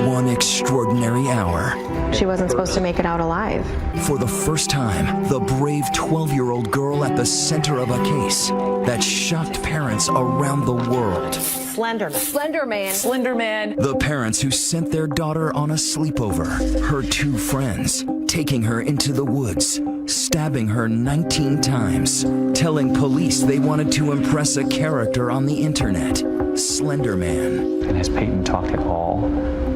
one extraordinary hour. She wasn't supposed to make it out alive. For the first time, the brave 12-year-old girl at the center of a case that shocked parents around the world. Slenderman. The parents who sent their daughter on a sleepover, her two friends, taking her into the woods, stabbing her 19 times, telling police they wanted to impress a character on the internet, Slenderman. And has Peyton talked at all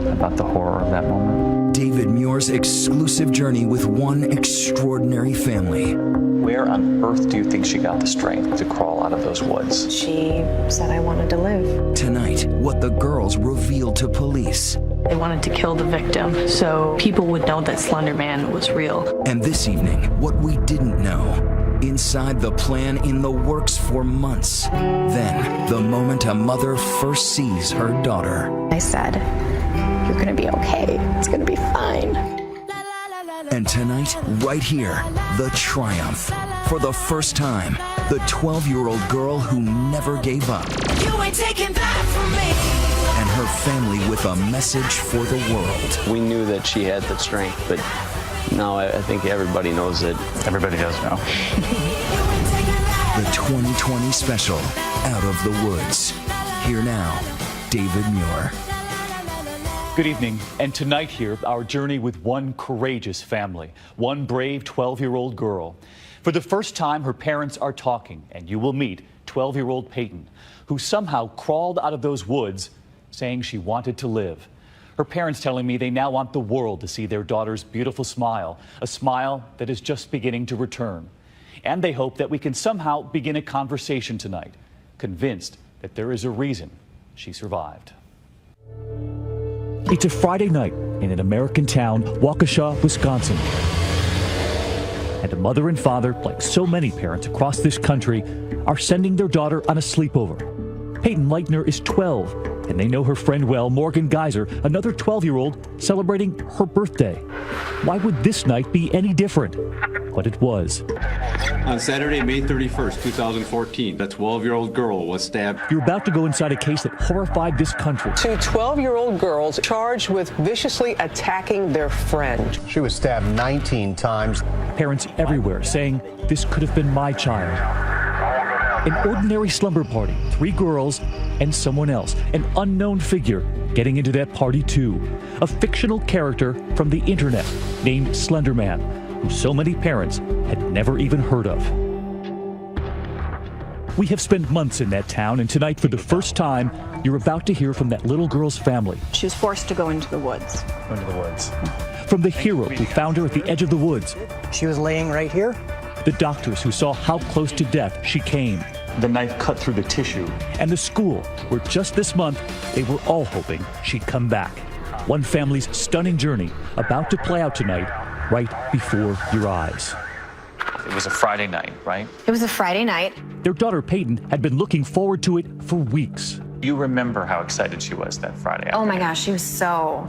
about the horror of that moment? David Muir's exclusive journey with one extraordinary family. Where on earth do you think she got the strength to crawl out of those woods? She said I wanted to live. Tonight, what the girls revealed to police. They wanted to kill the victim so people would know that Slenderman was real. And this evening, what we didn't know. Inside the plan in the works for months. Then, the moment a mother first sees her daughter. I said, "You're gonna be okay. It's gonna be fine." And tonight, right here, the triumph. For the first time, the 12-year-old girl who never gave up. You ain't taking that from me. And her family with a message for the world. We knew that she had the strength, but now I think everybody knows it. Everybody does know. The 2020 special, Out of the Woods. Here now, David Muir. Good evening, and tonight here, our journey with one courageous family, one brave 12-year-old girl. For the first time, her parents are talking, and you will meet 12-year-old Peyton, who somehow crawled out of those woods saying she wanted to live. Her parents telling me they now want the world to see their daughter's beautiful smile, a smile that is just beginning to return. And they hope that we can somehow begin a conversation tonight, convinced that there is a reason she survived. It's a Friday night in an American town, Waukesha, Wisconsin. And a mother and father, like so many parents across this country, are sending their daughter on a sleepover. Peyton Leitner is 12, and they know her friend well, Morgan Geyser, another 12-year-old, celebrating her birthday. Why would this night be any different? But it was. On Saturday, May 31st, 2014, a 12-year-old girl was stabbed. You're about to go inside a case that horrified this country. Two 12-year-old girls charged with viciously attacking their friend. She was stabbed 19 times. Parents everywhere saying, this could have been my child. An ordinary slumber party, 3 girls and someone else, an unknown figure getting into that party too. A fictional character from the internet named Slenderman, who so many parents had never even heard of. We have spent months in that town, and tonight, for the first time, you're about to hear from that little girl's family. She was forced to go into the woods. Into the woods. From the hero who found her at the edge of the woods. She was laying right here. The doctors who saw how close to death she came. The knife cut through the tissue. And the school where just this month, they were all hoping she'd come back. One family's stunning journey about to play out tonight, right before your eyes. It was a Friday night, right? It was a Friday night. Their daughter Peyton had been looking forward to it for weeks. You remember how excited she was that Friday afternoon. Oh my gosh, she was so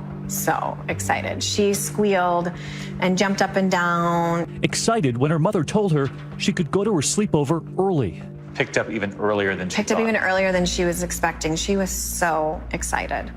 excited. She squealed and jumped up and down. Excited when her mother told her she could go to her sleepover early. Picked up even earlier than she thought. Even earlier than she was expecting. She was so excited.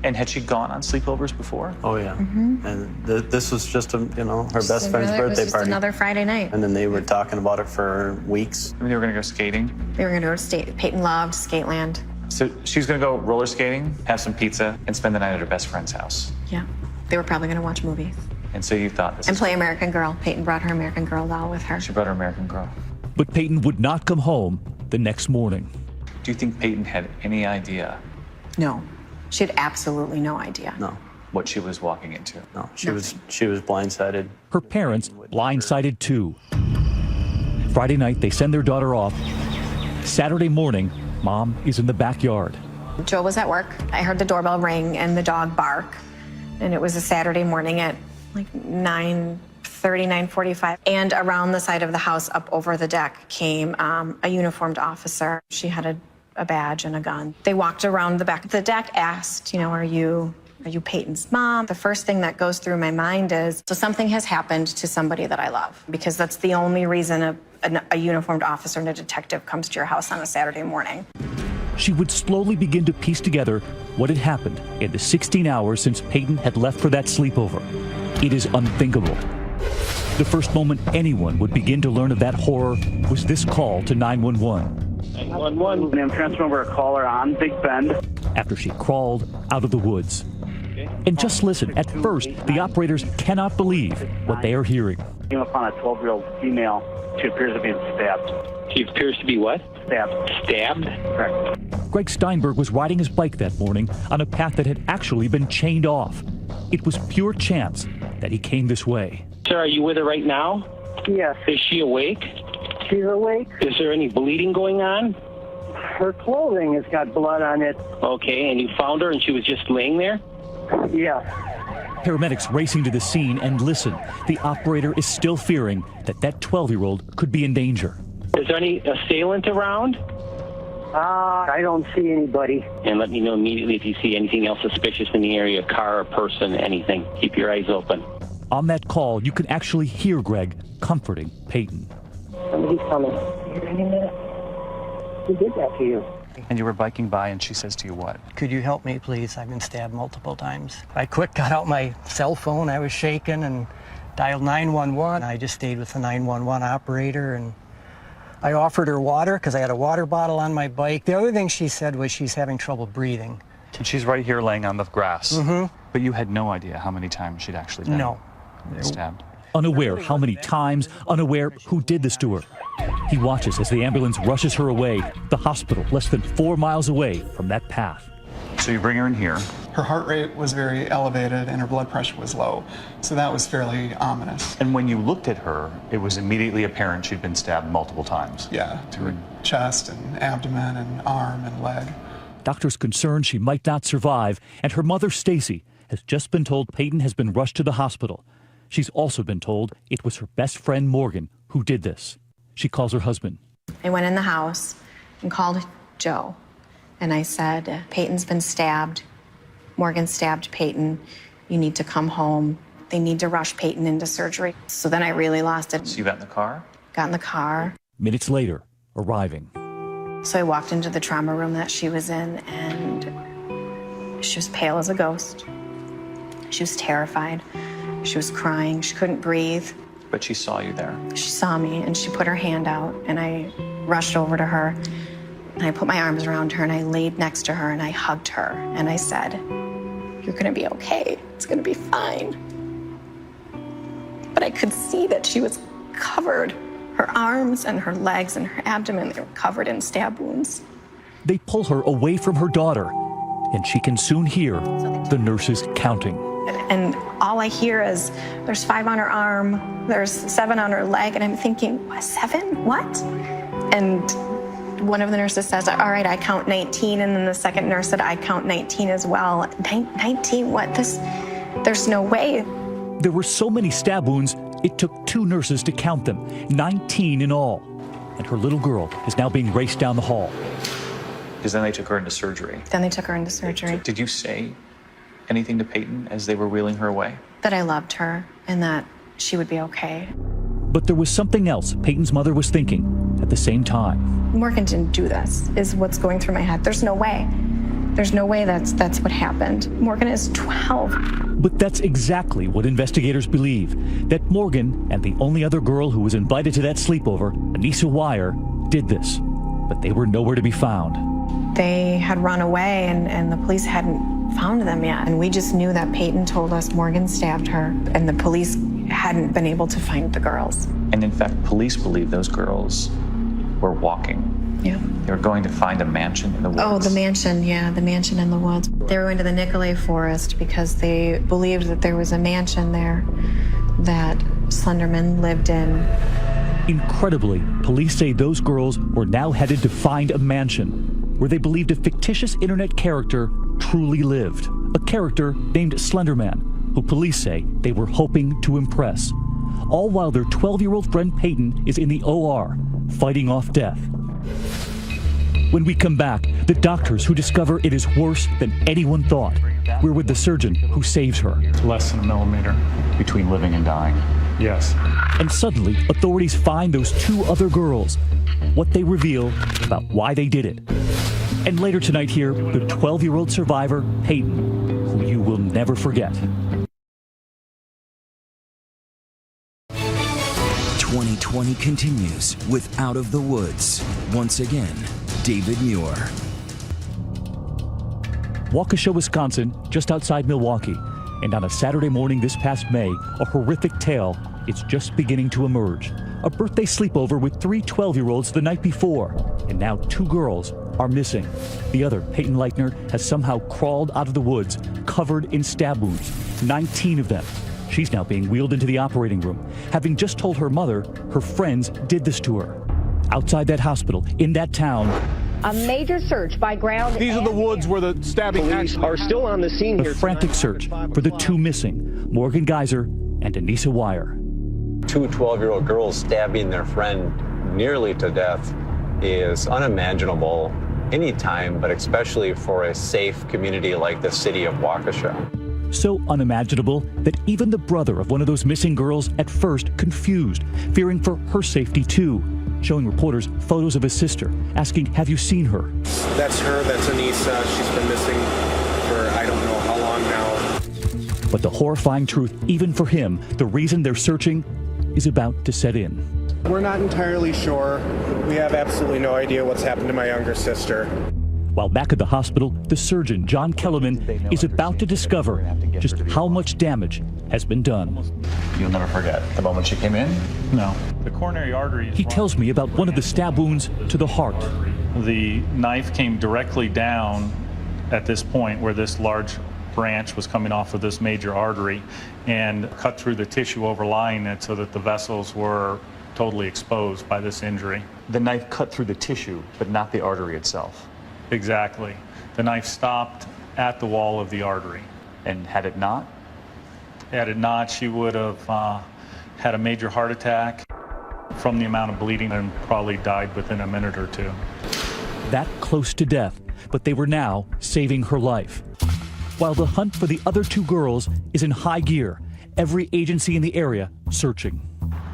And had she gone on sleepovers before? Oh, yeah. And this was just, her best friend's It was birthday just party. another Friday night. And then they were talking about it for weeks. I mean, they were going to go skating. They were going to go to state. Peyton loved Skateland. So she was going to go roller skating, have some pizza, and spend the night at her best friend's house. Yeah. They were probably going to watch movies. And so you thought this And is play American Girl. Peyton brought her American Girl doll with her. She brought her American Girl. But Peyton would not come home the next morning. Do you think Peyton had any idea No. She had absolutely no idea. No, what she was walking into? no. She was blindsided. Her parents blindsided too. Friday night, they send their daughter off. Saturday morning, Mom is in the backyard. Joe was at work. I heard the doorbell ring and the dog bark. And it was a Saturday morning at like 9:30, 9:45. And around the side of the house up over the deck came a uniformed officer. She had a badge and a gun. They walked around the back of the deck, asked, are you Peyton's mom? The first thing that goes through my mind is, so something has happened to somebody that I love, because that's the only reason a uniformed officer and a detective comes to your house on a Saturday morning. she would slowly begin to piece together what had happened in the 16 hours since Peyton had left for that sleepover. It is unthinkable. The first moment anyone would begin to learn of that horror was this call to 911. 911, I'm transferring over a caller on Big Bend. After she crawled out of the woods. And just listen, at first, the operators cannot believe what they are hearing. Came upon a 12-year-old female. She appears to be stabbed. She appears to be what? Stabbed. Stabbed? Correct. Greg Steinberg was riding his bike that morning on a path that had actually been chained off. It was pure chance that he came this way. Sir, are you with her right now? Yes. Is she awake? She's awake. Is there any bleeding going on? Her clothing has got blood on it. Okay, and you found her and she was just laying there? Yes. Paramedics racing to the scene, and listen, the operator is still fearing that that 12-year-old could be in danger. Is there any assailant around? I don't see anybody. And let me know immediately if you see anything else suspicious in the area, car or person, anything. Keep your eyes open. On that call, you can actually hear Greg comforting Peyton. Somebody's coming. Any minute. Who did that to you? And you were biking by and she says to you what? Could you help me, please? I've been stabbed multiple times. I quick got out my cell phone. I was shaking and dialed 911. I just stayed with the 911 operator, and I offered her water because I had a water bottle on my bike. The other thing she said was she's having trouble breathing. And she's right here laying on the grass. Mm-hmm. But you had no idea how many times she'd actually been stabbed. Unaware how many times, unaware who did this to her. He watches as the ambulance rushes her away, the hospital less than 4 miles away from that path. So you bring her in here. Her heart rate was very elevated and her blood pressure was low, so that was fairly ominous. And when you looked at her, it was immediately apparent she'd been stabbed multiple times. Yeah, to her chest and abdomen and arm and leg. Doctors concerned she might not survive, and her mother, Stacy, has just been told Peyton has been rushed to the hospital. She's also been told it was her best friend, Morgan, who did this. She calls her husband. I went in the house and called Joe, and I said, Peyton's been stabbed. Morgan stabbed Peyton. You need to come home. They need to rush Peyton into surgery. So then I really lost it. So you got in the car? Got in the car. Minutes later, arriving. So I walked into the trauma room that she was in, and she was pale as a ghost. She was terrified. She was crying. She couldn't breathe. But she saw you there. She saw me, and she put her hand out, and I rushed over to her, and I put my arms around her, and I laid next to her, and I hugged her, and I said, "You're gonna be okay. It's gonna be fine." But I could see that she was covered. Her arms and her legs and her abdomen, they were covered in stab wounds. They pull her away from her daughter, and she can soon hear the nurses counting. And all I hear is, there's 5 on her arm, there's 7 on her leg, and I'm thinking, what, 7? What? And one of the nurses says, all right, I count 19, and then the second nurse said, I count 19 as well. 19? What? There's no way. There were so many stab wounds, it took 2 nurses to count them, 19 in all. And her little girl is now being raced down the hall. Because then they took her into surgery. Then they took her into surgery. Did you say anything to Peyton as they were wheeling her away? That I loved her and that she would be okay. But there was something else Peyton's mother was thinking at the same time. Morgan didn't do this, is what's going through my head. There's no way. There's no way that's what happened. Morgan is 12. But that's exactly what investigators believe, that Morgan and the only other girl who was invited to that sleepover, Anissa Wire, did this. But they were nowhere to be found. They had run away and the police hadn't found them yet. And we just knew that Peyton told us Morgan stabbed her and the police hadn't been able to find the girls. And in fact, police believe those girls were walking. Yeah. They were going to find a mansion in the woods. Oh, the mansion, yeah, the mansion in the woods. They were going to the Nicolay Forest because they believed that there was a mansion there that Slenderman lived in. Incredibly, police say those girls were now headed to find a mansion where they believed a fictitious internet character truly lived. A character named Slenderman, who police say they were hoping to impress. All while their 12-year-old friend Peyton is in the OR, fighting off death. When we come back, the doctors who discover it is worse than anyone thought. We're with the surgeon who saves her. It's less than a millimeter between living and dying. Yes. And suddenly, authorities find those 2 other girls. What they reveal about why they did it. And later tonight here, the 12-year-old survivor, Peyton, who you will never forget. 2020 continues with Out of the Woods. Once again, David Muir. Waukesha, Wisconsin, just outside Milwaukee. And on a Saturday morning this past May, a horrific tale is just beginning to emerge. A birthday sleepover with 3 12-year-olds the night before. And now 2 girls are missing. The other, Peyton Leitner, has somehow crawled out of the woods, covered in stab wounds, 19 of them. She's now being wheeled into the operating room, having just told her mother her friends did this to her. Outside that hospital, in that town, a major search by ground. These are the woods where the stabbing Police are still on the scene here. A frantic search for the 2 missing, Morgan Geyser and Anissa Wire. 2 12-year-old girls stabbing their friend nearly to death is unimaginable anytime, but especially for a safe community like the city of Waukesha. So unimaginable that even the brother of one of those missing girls at first confused, fearing for her safety too, showing reporters photos of his sister, asking, have you seen her? That's her, that's Anissa. She's been missing for I don't know how long now. But the horrifying truth, even for him, the reason they're searching is about to set in. We're not entirely sure. We have absolutely no idea what's happened to my younger sister. While back at the hospital, the surgeon, John Kellerman, is about to discover just how much damage has been done. You'll never forget the moment she came in? No. The coronary artery. He tells me about one of the stab wounds to the heart. The knife came directly down at this point where this large branch was coming off of this major artery and cut through the tissue overlying it so that the vessels were totally exposed by this injury. The knife cut through the tissue, but not the artery itself. Exactly. The knife stopped at the wall of the artery. And had it not? Had it not, she would have had a major heart attack from the amount of bleeding and probably died within a minute or 2. That close to death, but they were now saving her life. While the hunt for the other 2 girls is in high gear, every agency in the area searching.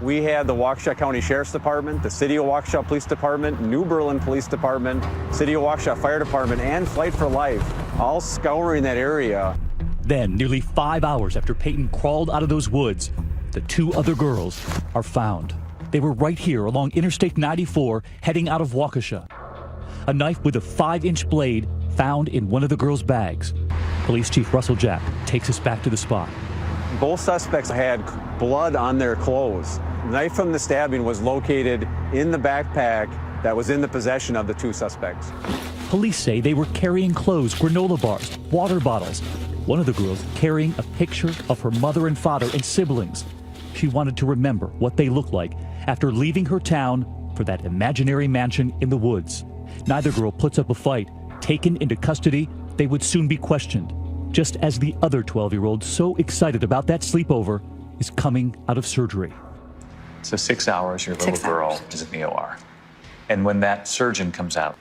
We had the Waukesha County Sheriff's Department, the City of Waukesha Police Department, New Berlin Police Department, City of Waukesha Fire Department, and Flight for Life, all scouring that area. Then, nearly 5 hours after Peyton crawled out of those woods, the 2 other girls are found. They were right here along Interstate 94, heading out of Waukesha. A knife with a 5-inch blade found in one of the girls' bags. Police Chief Russell Jack takes us back to the spot. Both suspects had blood on their clothes. The knife from the stabbing was located in the backpack that was in the possession of the 2 suspects. Police say they were carrying clothes, granola bars, water bottles. One of the girls carrying a picture of her mother and father and siblings. She wanted to remember what they looked like after leaving her town for that imaginary mansion in the woods. Neither girl puts up a fight. Taken into custody, they would soon be questioned, just as the other 12-year-old, so excited about that sleepover, is coming out of surgery. So 6 hours, your little girl is in the OR. And when that surgeon comes out,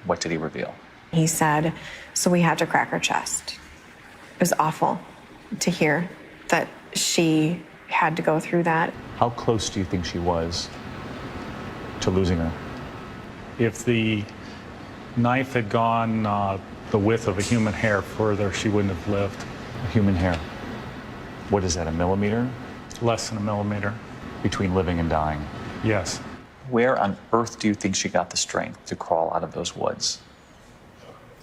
what did he reveal? He said, so we had to crack her chest. It was awful to hear that she had to go through that. How close do you think she was to losing her? If the knife had gone the width of a human hair further, she wouldn't have lived. A human hair. What is that, a millimeter? Less than a millimeter. Between living and dying? Yes. Where on earth do you think she got the strength to crawl out of those woods?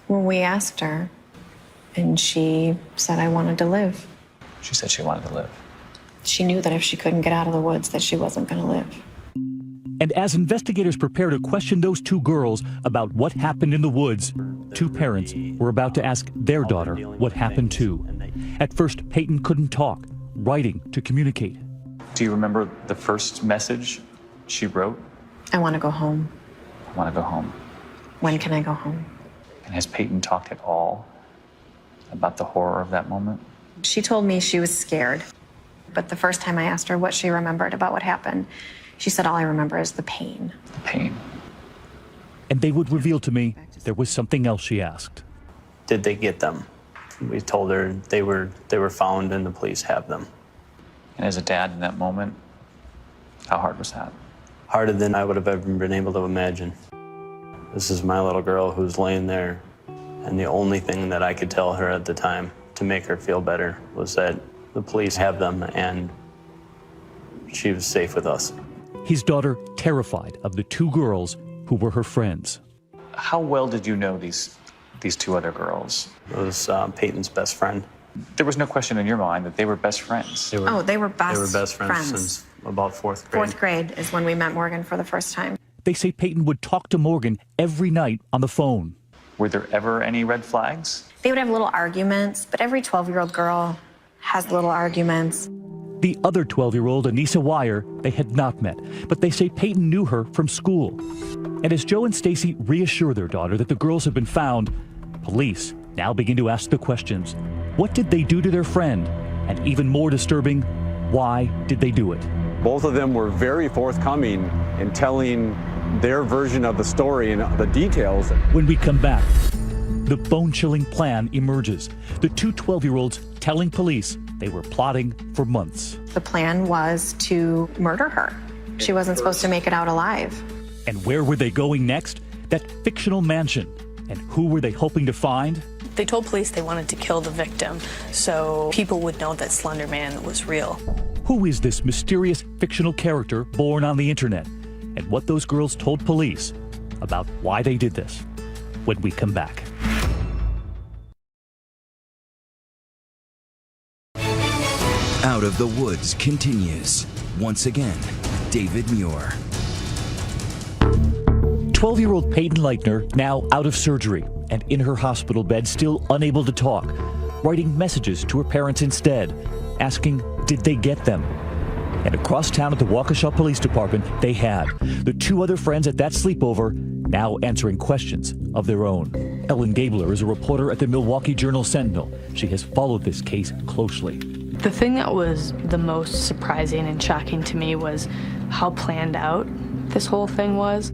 Well, we asked her, and she said, I wanted to live. She said she wanted to live. She knew that if she couldn't get out of the woods, that she wasn't going to live. And as investigators prepare to question those 2 girls about what happened in the woods, 2 parents were about to ask their daughter what happened too. At first, Peyton couldn't talk, writing to communicate. Do you remember the first message she wrote? I want to go home. I want to go home. When can I go home? And has Peyton talked at all about the horror of that moment? She told me she was scared. But the first time I asked her what she remembered about what happened, she said, all I remember is the pain. The pain. And they would reveal to me there was something else she asked. Did they get them? We told her they were found and the police have them. And as a dad in that moment, how hard was that? Harder than I would have ever been able to imagine. This is my little girl who's laying there, and the only thing that I could tell her at the time to make her feel better was that the police have them and she was safe with us. His daughter terrified of the two girls who were her friends. How well did you know these two other girls? It was Peyton's best friend. There was no question in your mind that they were best friends. They were best friends since about fourth grade. Fourth grade is when we met Morgan for the first time. They say Peyton would talk to Morgan every night on the phone. Were there ever any red flags? They would have little arguments, but every 12-year-old girl has little arguments. The other 12-year-old, Anissa Wire, they had not met, but they say Peyton knew her from school. And as Joe and Stacy reassure their daughter that the girls have been found, police now begin to ask the questions. What did they do to their friend? And even more disturbing, why did they do it? Both of them were very forthcoming in telling their version of the story and the details. When we come back, the bone-chilling plan emerges. The two 12-year-olds telling police they were plotting for months. The plan was to murder her. She wasn't supposed to make it out alive. And where were they going next? That fictional mansion. And who were they hoping to find? They told police they wanted to kill the victim so people would know that Slender Man was real. Who is this mysterious fictional character born on the internet? And what those girls told police about why they did this when we come back. Out of the Woods continues. Once again, David Muir. 12-year-old Peyton Leitner, now out of surgery and in her hospital bed, still unable to talk, writing messages to her parents instead, asking, did they get them? And across town at the Waukesha Police Department, they had. The two other friends at that sleepover now answering questions of their own. Ellen Gabler is a reporter at the Milwaukee Journal-Sentinel. She has followed this case closely. The thing that was the most surprising and shocking to me was how planned out this whole thing was.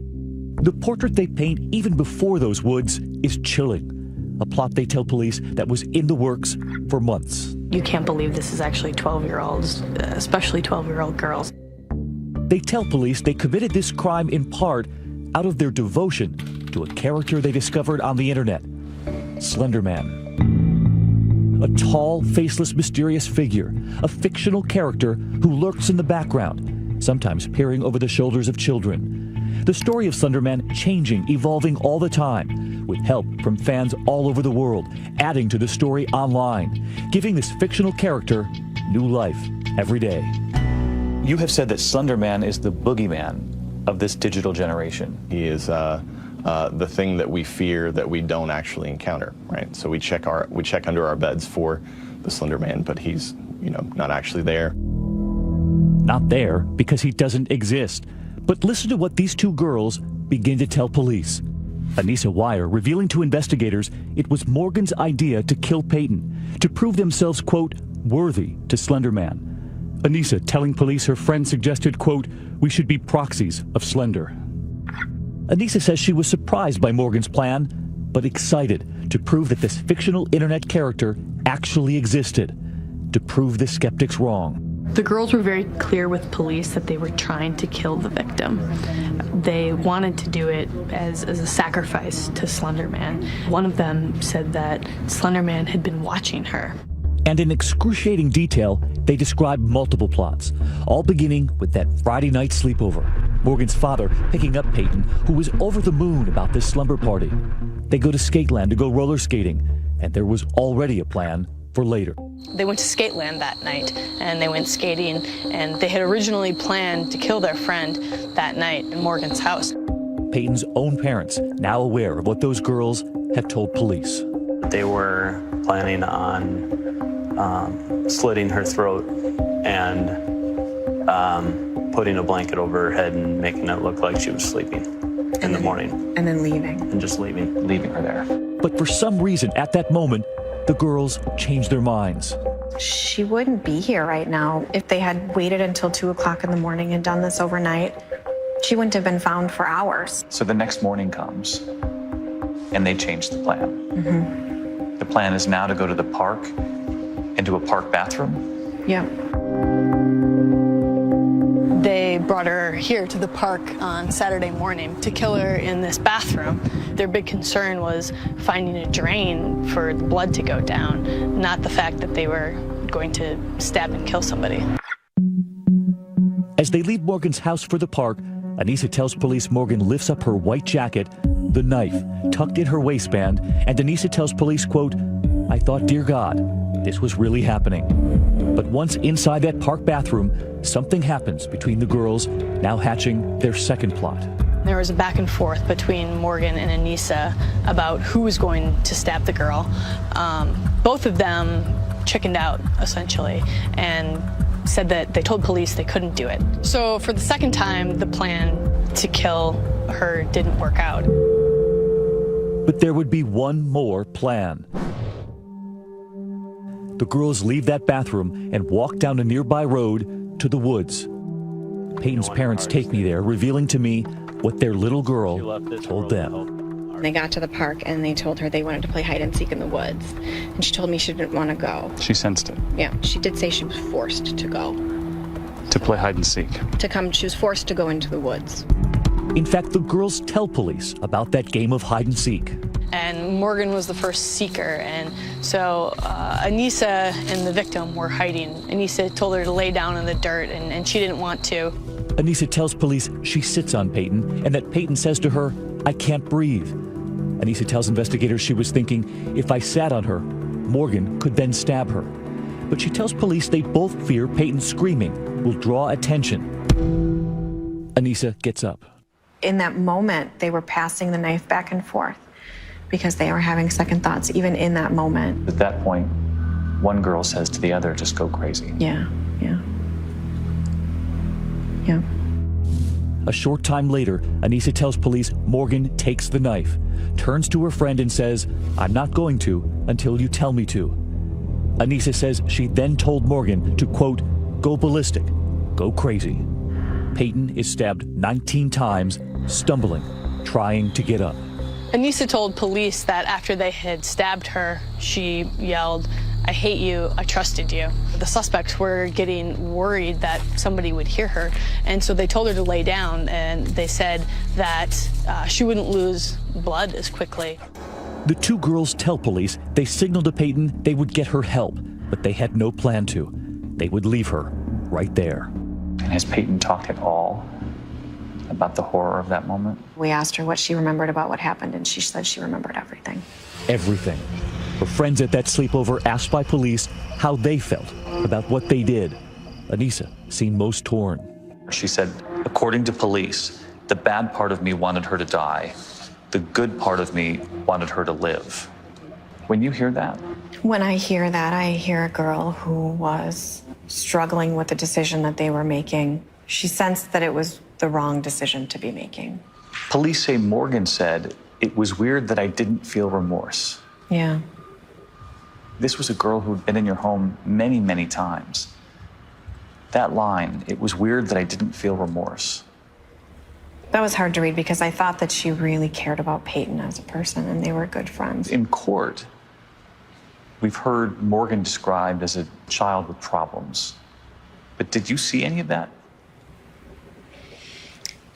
The portrait they paint even before those woods is chilling. A plot they tell police that was in the works for months. You can't believe this is actually 12-year-olds, especially 12-year-old girls. They tell police they committed this crime in part out of their devotion to a character they discovered on the internet, Slender Man. A tall, faceless, mysterious figure, a fictional character who lurks in the background, sometimes peering over the shoulders of children. The story of Slender Man changing, evolving all the time, with help from fans all over the world, adding to the story online, giving this fictional character new life every day. You have said that Slender Man is the boogeyman of this digital generation. He is the thing that we fear that we don't actually encounter, right? So we check under our beds for the Slender Man, but he's, not actually there. Not there because he doesn't exist. But listen to what these two girls begin to tell police. Anissa Wire revealing to investigators it was Morgan's idea to kill Peyton, to prove themselves, quote, worthy to Slender Man. Anissa telling police her friend suggested, quote, we should be proxies of Slender. Anissa says she was surprised by Morgan's plan, but excited to prove that this fictional internet character actually existed, to prove the skeptics wrong. The girls were very clear with police that they were trying to kill the victim. They wanted to do it as a sacrifice to Slender Man. One of them said that Slender Man had been watching her. And in excruciating detail, they described multiple plots, all beginning with that Friday night sleepover. Morgan's father picking up Peyton, who was over the moon about this slumber party. They go to Skateland to go roller skating, and there was already a plan for later. They went to Skateland that night, and they went skating, and they had originally planned to kill their friend that night in Morgan's house. Peyton's own parents, now aware of what those girls have told police. They were planning on slitting her throat and putting a blanket over her head and making it look like she was sleeping in the morning. And then leaving. And just leaving her there. But for some reason, at that moment, the girls changed their minds. She wouldn't be here right now. If they had waited until 2 o'clock in the morning and done this overnight, she wouldn't have been found for hours. So the next morning comes, and they change the plan. Mm-hmm. The plan is now to go to the park, into a park bathroom? Yep. They brought her here to the park on Saturday morning to kill her in this bathroom. Their big concern was finding a drain for the blood to go down, not the fact that they were going to stab and kill somebody. As they leave Morgan's house for the park, Anissa tells police Morgan lifts up her white jacket, the knife tucked in her waistband, and Anissa tells police, quote, "I thought, dear God, this was really happening." But once inside that park bathroom, something happens between the girls, now hatching their second plot. There was a back and forth between Morgan and Anissa about who was going to stab the girl. Both of them chickened out, essentially, and said that they told police they couldn't do it. So for the second time, the plan to kill her didn't work out. But there would be one more plan. The girls leave that bathroom and walk down a nearby road to the woods. Peyton's parents take me there, revealing to me what their little girl told them. They got to the park and they told her they wanted to play hide and seek in the woods. And she told me she didn't want to go. She sensed it. Yeah, she did say she was forced to go. To play hide and seek. She was forced to go into the woods. In fact, the girls tell police about that game of hide and seek. And Morgan was the first seeker, and so Anissa and the victim were hiding. Anissa told her to lay down in the dirt, and she didn't want to. Anissa tells police she sits on Peyton and that Peyton says to her, "I can't breathe." Anissa tells investigators she was thinking, if I sat on her, Morgan could then stab her. But she tells police they both fear Peyton's screaming will draw attention. Anissa gets up. In that moment, they were passing the knife back and forth because they were having second thoughts, even in that moment. At that point, one girl says to the other, just go crazy. Yeah. A short time later, Anissa tells police Morgan takes the knife, turns to her friend and says, "I'm not going to until you tell me to." Anissa says she then told Morgan to, quote, "go ballistic, go crazy." Peyton is stabbed 19 times, stumbling, trying to get up. Anissa told police that after they had stabbed her, she yelled, "I hate you, I trusted you." The suspects were getting worried that somebody would hear her, and so they told her to lay down, and they said that she wouldn't lose blood as quickly. The two girls tell police they signaled to Peyton they would get her help, but they had no plan to. They would leave her right there. And has Peyton talked at all about the horror of that moment? We asked her what she remembered about what happened, and she said she remembered everything. Everything. Her friends at that sleepover asked by police how they felt about what they did. Anissa seemed most torn. She said, according to police, the bad part of me wanted her to die. The good part of me wanted her to live. When you hear that? When I hear that, I hear a girl who was struggling with the decision that they were making. She sensed that it was the wrong decision to be making. Police say Morgan said, "It was weird that I didn't feel remorse." Yeah. This was a girl who'd been in your home many, many times. That line, "it was weird that I didn't feel remorse." That was hard to read because I thought that she really cared about Peyton as a person and they were good friends. In court, we've heard Morgan described as a child with problems. But did you see any of that?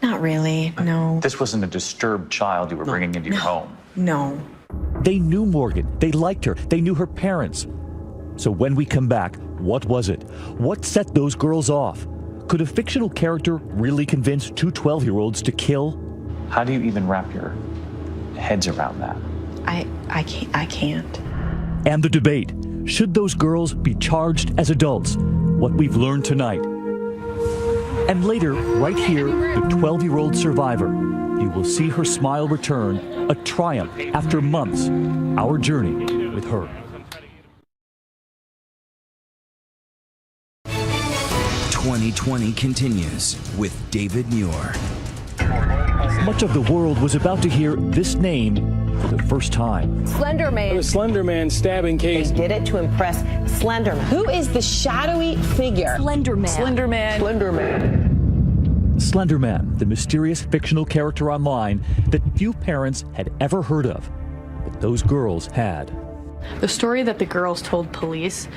Not really, no. This wasn't a disturbed child you were bringing into your home. No. They knew Morgan. They liked her. They knew her parents. So when we come back, what was it? What set those girls off? Could a fictional character really convince two 12-year-olds to kill? How do you even wrap your heads around that? I can't. And the debate. Should those girls be charged as adults? What we've learned tonight. And later, right here, the 12-year-old survivor. You will see her smile return, a triumph after months. Our journey with her. 2020 continues with David Muir. Much of the world was about to hear this name for the first time. Slender Man. The Slender Man stabbing case. They did it to impress Slender Man. Who is the shadowy figure? Slender Man. Slender Man. Slender Man. Slender Man, the mysterious fictional character online that few parents had ever heard of, but those girls had. The story that the girls told police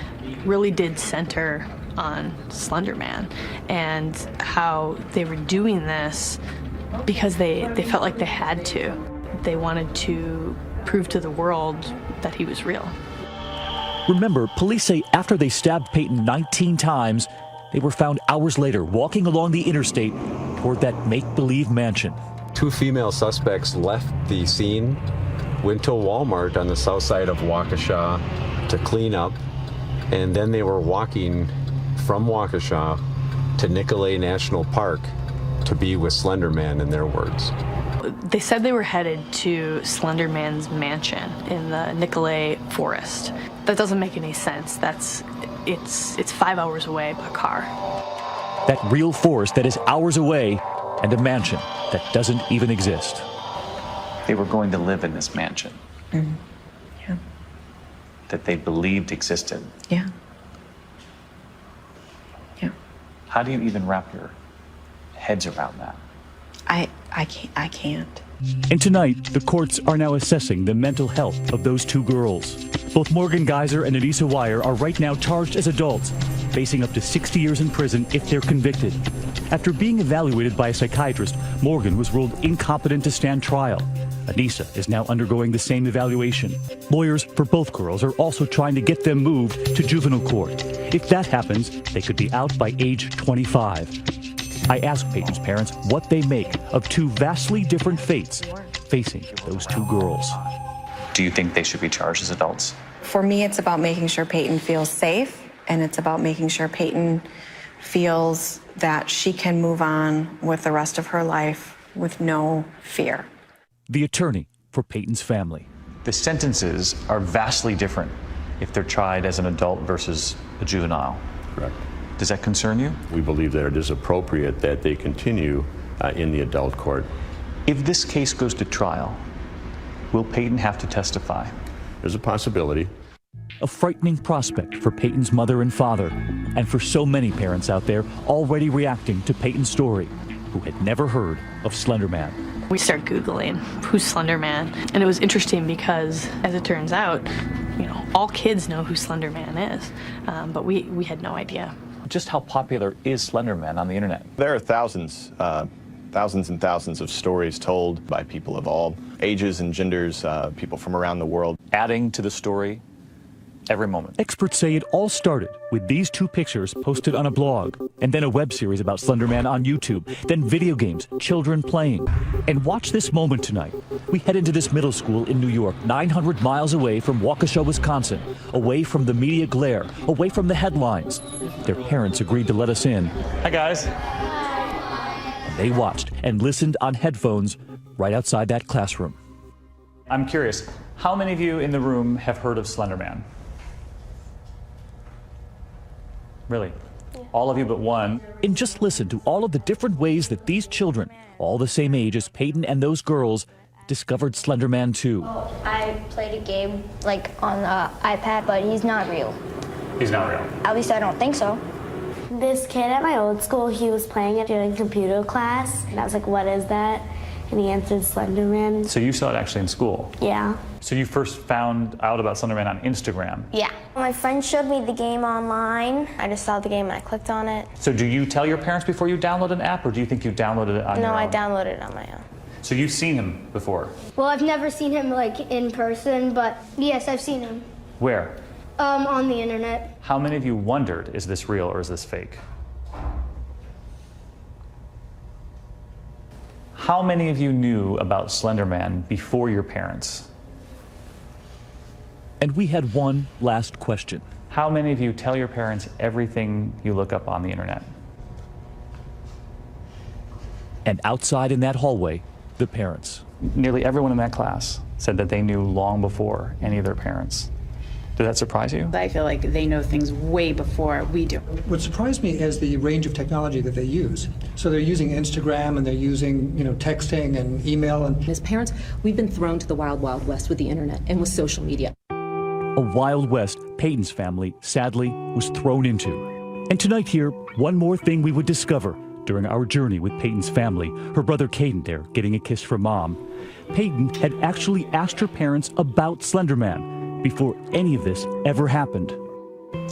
really did center on Slender Man and how they were doing this because they felt like they had to. They wanted to prove to the world that he was real. Remember, police say after they stabbed Peyton 19 times, they were found hours later walking along the interstate toward that make-believe mansion. 2 female suspects left the scene, went to a Walmart on the south side of Waukesha to clean up, and then they were walking from Waukesha to Nicolet National Park to be with Slender Man, in their words. They said they were headed to Slender Man's mansion in the Nicolet forest. That doesn't make any sense. It's 5 hours away by car. That real forest that is hours away and a mansion that doesn't even exist. They were going to live in this mansion Yeah. that they believed existed. Yeah. Yeah. How do you even wrap your heads around that? I can't. And tonight, the courts are now assessing the mental health of those 2 girls. Both Morgan Geyser and Anissa Weier are right now charged as adults, facing up to 60 years in prison if they're convicted. After being evaluated by a psychiatrist, Morgan was ruled incompetent to stand trial. Anissa is now undergoing the same evaluation. Lawyers for both girls are also trying to get them moved to juvenile court. If that happens, they could be out by age 25. I asked Peyton's parents what they make of 2 vastly different fates facing those 2 girls. Do you think they should be charged as adults? For me, it's about making sure Peyton feels safe, and it's about making sure Peyton feels that she can move on with the rest of her life with no fear. The attorney for Peyton's family. The sentences are vastly different if they're tried as an adult versus a juvenile. Correct. Does that concern you? We believe that it is appropriate that they continue in the adult court. If this case goes to trial, will Peyton have to testify? There's a possibility. A frightening prospect for Peyton's mother and father, and for so many parents out there already reacting to Peyton's story, who had never heard of Slender Man. We start Googling who's Slender Man, and it was interesting because, as it turns out, all kids know who Slender Man is, but we had no idea. Just how popular is Slender Man on the internet? There are thousands and thousands of stories told by people of all ages and genders, people from around the world. Adding to the story every moment. Experts say it all started with these 2 pictures posted on a blog, and then a web series about Slender Man on YouTube, then video games, children playing. And watch this moment tonight. We head into this middle school in New York, 900 miles away from Waukesha, Wisconsin, away from the media glare, away from the headlines. Their parents agreed to let us in. Hi, guys. And they watched and listened on headphones right outside that classroom. I'm curious, how many of you in the room have heard of Slender Man? Really? Yeah. All of you but one. And just listen to all of the different ways that these children, all the same age as Peyton and those girls, discovered Slender Man too. I played a game on the iPad, but he's not real. He's not real? At least I don't think so. This kid at my old school, he was playing it during computer class, and I was like, what is that? And he answered Slender Man. So you saw it actually in school? Yeah. So you first found out about Slender Man on Instagram? Yeah. My friend showed me the game online. I just saw the game and I clicked on it. So do you tell your parents before you download an app, or do you think you downloaded it on your own? No, I downloaded it on my own. So you've seen him before? Well, I've never seen him in person, but yes, I've seen him. Where? On the internet. How many of you wondered, is this real or is this fake? How many of you knew about Slender Man before your parents? And we had one last question. How many of you tell your parents everything you look up on the internet? And outside in that hallway, the parents. Nearly everyone in that class said that they knew long before any of their parents. Did that surprise you? I feel like they know things way before we do. What surprised me is the range of technology that they use. So they're using Instagram and they're using, texting and email. And as parents, we've been thrown to the wild, wild west with the internet and with social media. A wild west Peyton's family, sadly, was thrown into. And tonight here, one more thing we would discover during our journey with Peyton's family, her brother Caden there getting a kiss from mom. Peyton had actually asked her parents about Slender Man, before any of this ever happened.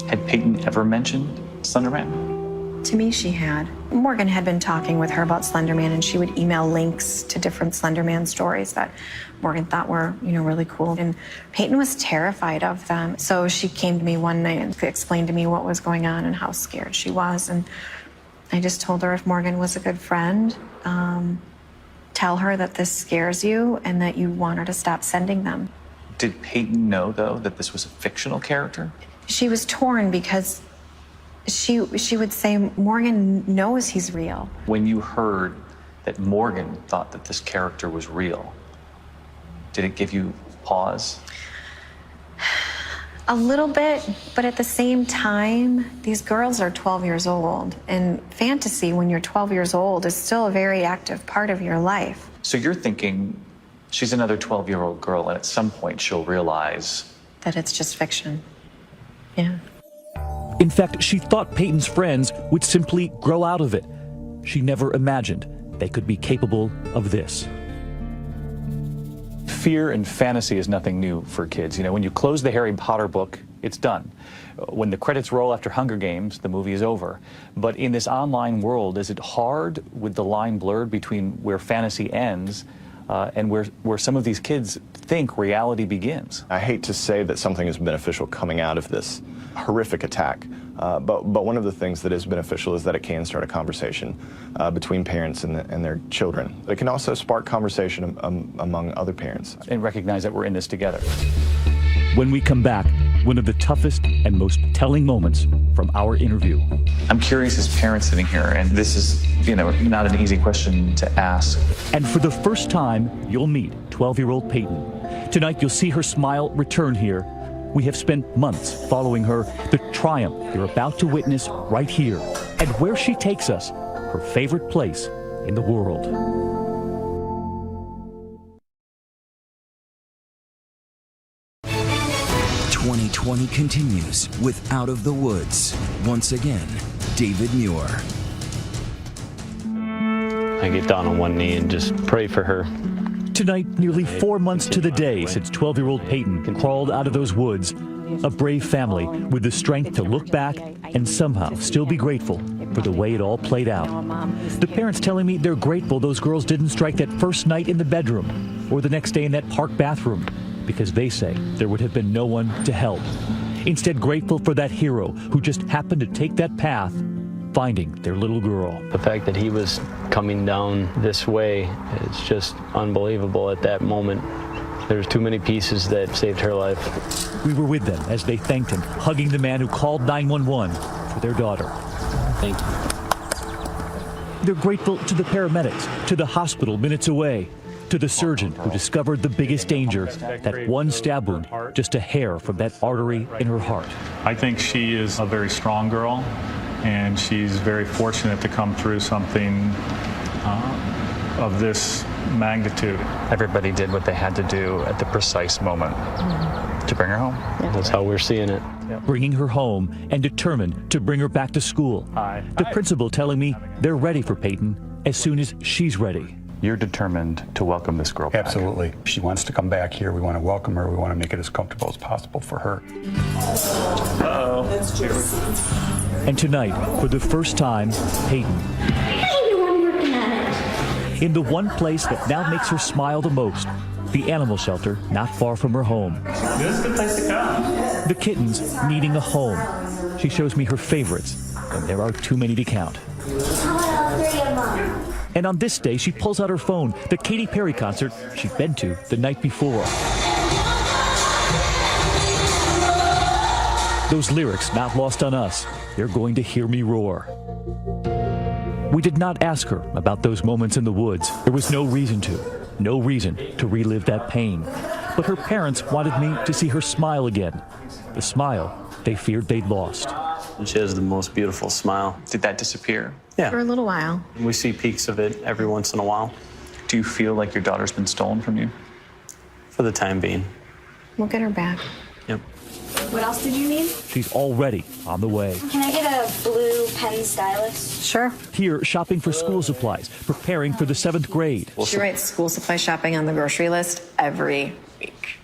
Had Peyton ever mentioned Slender Man? To me, she had. Morgan had been talking with her about Slender Man, and she would email links to different Slender Man stories that Morgan thought were, really cool. And Peyton was terrified of them. So she came to me one night and explained to me what was going on and how scared she was. And I just told her if Morgan was a good friend, tell her that this scares you and that you want her to stop sending them. Did Peyton know, though, that this was a fictional character? She was torn because she would say, Morgan knows he's real. When you heard that Morgan thought that this character was real, did it give you pause? A little bit, but at the same time, these girls are 12 years old, and fantasy when you're 12 years old is still a very active part of your life. So you're thinking she's another 12-year-old girl, and at some point she'll realize that it's just fiction. Yeah. In fact, she thought Peyton's friends would simply grow out of it. She never imagined they could be capable of this. Fear and fantasy is nothing new for kids. When you close the Harry Potter book, it's done. When the credits roll after Hunger Games, the movie is over. But in this online world, is it hard with the line blurred between where fantasy ends and where some of these kids think reality begins? I hate to say that something is beneficial coming out of this horrific attack, but one of the things that is beneficial is that it can start a conversation between parents and their children. It can also spark conversation among other parents. And recognize that we're in this together. When we come back, one of the toughest and most telling moments from our interview. I'm curious as parents sitting here, and this is, not an easy question to ask. And for the first time, you'll meet 12-year-old Peyton. Tonight, you'll see her smile return here. We have spent months following her, the triumph you're about to witness right here, and where she takes us, her favorite place in the world. 2020 continues with Out of the Woods. Once again, David Muir. I get down on one knee and just pray for her. Tonight, nearly 4 months to the day since 12-year-old Peyton crawled out of those woods, a brave family with the strength to look back and somehow still be grateful for the way it all played out. The parents telling me they're grateful those girls didn't strike that first night in the bedroom or the next day in that park bathroom, because they say there would have been no one to help. Instead, grateful for that hero who just happened to take that path, finding their little girl. The fact that he was coming down this way is just unbelievable at that moment. There's too many pieces that saved her life. We were with them as they thanked him, hugging the man who called 911 for their daughter. Thank you. They're grateful to the paramedics, to the hospital minutes away, to the surgeon who discovered the biggest danger, that one stab wound, just a hair from that artery in her heart. I think she is a very strong girl, and she's very fortunate to come through something of this magnitude. Everybody did what they had to do at the precise moment to bring her home. Yeah. That's how we're seeing it. Bringing her home and determined to bring her back to school. The principal telling me they're ready for Peyton as soon as she's ready. You're determined to welcome this girl back. Absolutely. She wants to come back here. We want to welcome her. We want to make it as comfortable as possible for her. Uh-oh. And tonight, for the first time, Peyton. In the one place that now makes her smile the most, the animal shelter not far from her home. This is a good place to come. The kittens needing a home. She shows me her favorites, and there are too many to count. And on this day, she pulls out her phone, the Katy Perry concert she'd been to the night before. Those lyrics not lost on us. They're going to hear me roar. We did not ask her about those moments in the woods. There was no reason to relive that pain. But her parents wanted me to see her smile again, the smile they feared they'd lost. She has the most beautiful smile. Did that disappear? Yeah. For a little while. We see peaks of it every once in a while. Do you feel like your daughter's been stolen from you? For the time being. We'll get her back. Yep. What else did you need? She's already on the way. Can I get a blue pen stylus? Sure. Here, shopping for school supplies, preparing for the 7th grade. She writes school supply shopping on the grocery list every week.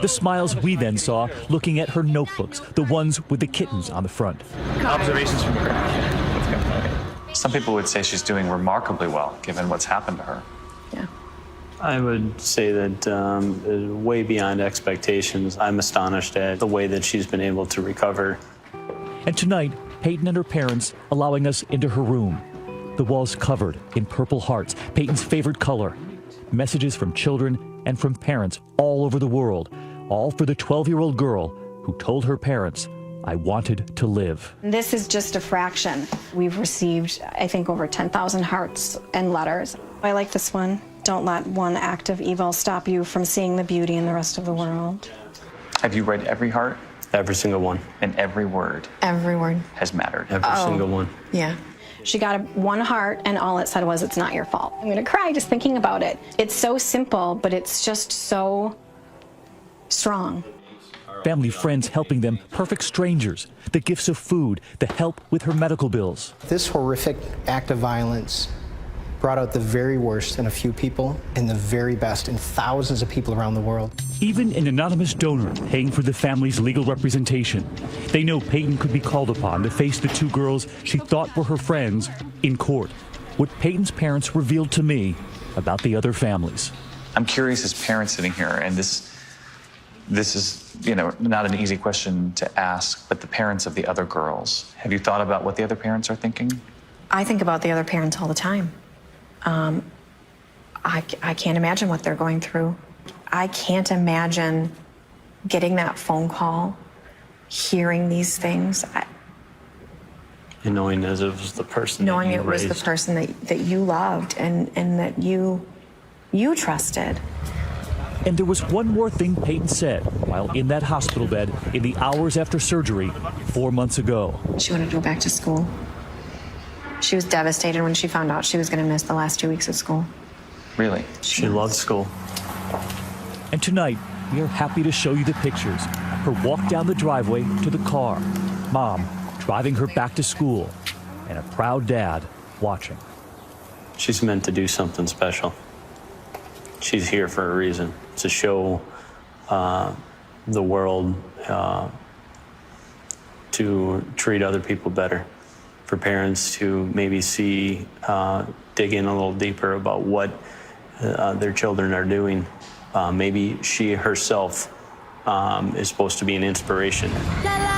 The smiles we then saw looking at her notebooks, the ones with the kittens on the front. Observations from the crowd. Some people would say she's doing remarkably well, given what's happened to her. I would say that way beyond expectations. I'm astonished at the way that she's been able to recover. And tonight, Peyton and her parents allowing us into her room. The walls covered in purple hearts, Peyton's favorite color. Messages from children and from parents all over the world, all for the 12-year-old girl who told her parents, "I wanted to live." This is just a fraction. We've received, I think, over 10,000 hearts and letters. I like this one. Don't let one act of evil stop you from seeing the beauty in the rest of the world. Have you read every heart? Every single one. And every word Every word. has mattered. Every single one. Yeah. She got one heart, and all it said was, "It's not your fault." I'm gonna cry just thinking about it. It's so simple, but it's just so strong. Family, friends helping them, perfect strangers, the gifts of food, the help with her medical bills. This horrific act of violence brought out the very worst in a few people and the very best in thousands of people around the world. Even an anonymous donor paying for the family's legal representation. They know Peyton could be called upon to face the two girls she thought were her friends in court. What Peyton's parents revealed to me about the other families. I'm curious as parents sitting here, and this is, not an easy question to ask, but the parents of the other girls, have you thought about what the other parents are thinking? I think about the other parents all the time. I can't imagine what they're going through. I can't imagine getting that phone call, hearing these things. And knowing as it was the person Knowing that you it was raised. the person that you loved and that you trusted. And there was one more thing Peyton said while in that hospital bed in the hours after surgery 4 months ago. She wanted to go back to school. She was devastated when she found out she was going to miss the last 2 weeks of school. Really? She loved school. And tonight, we are happy to show you the pictures. Her walk down the driveway to the car, Mom driving her back to school, and a proud dad watching. She's meant to do something special. She's here for a reason, to show the world to treat other people better, for parents to maybe see, dig in a little deeper about what their children are doing. Maybe she herself is supposed to be an inspiration. La, la.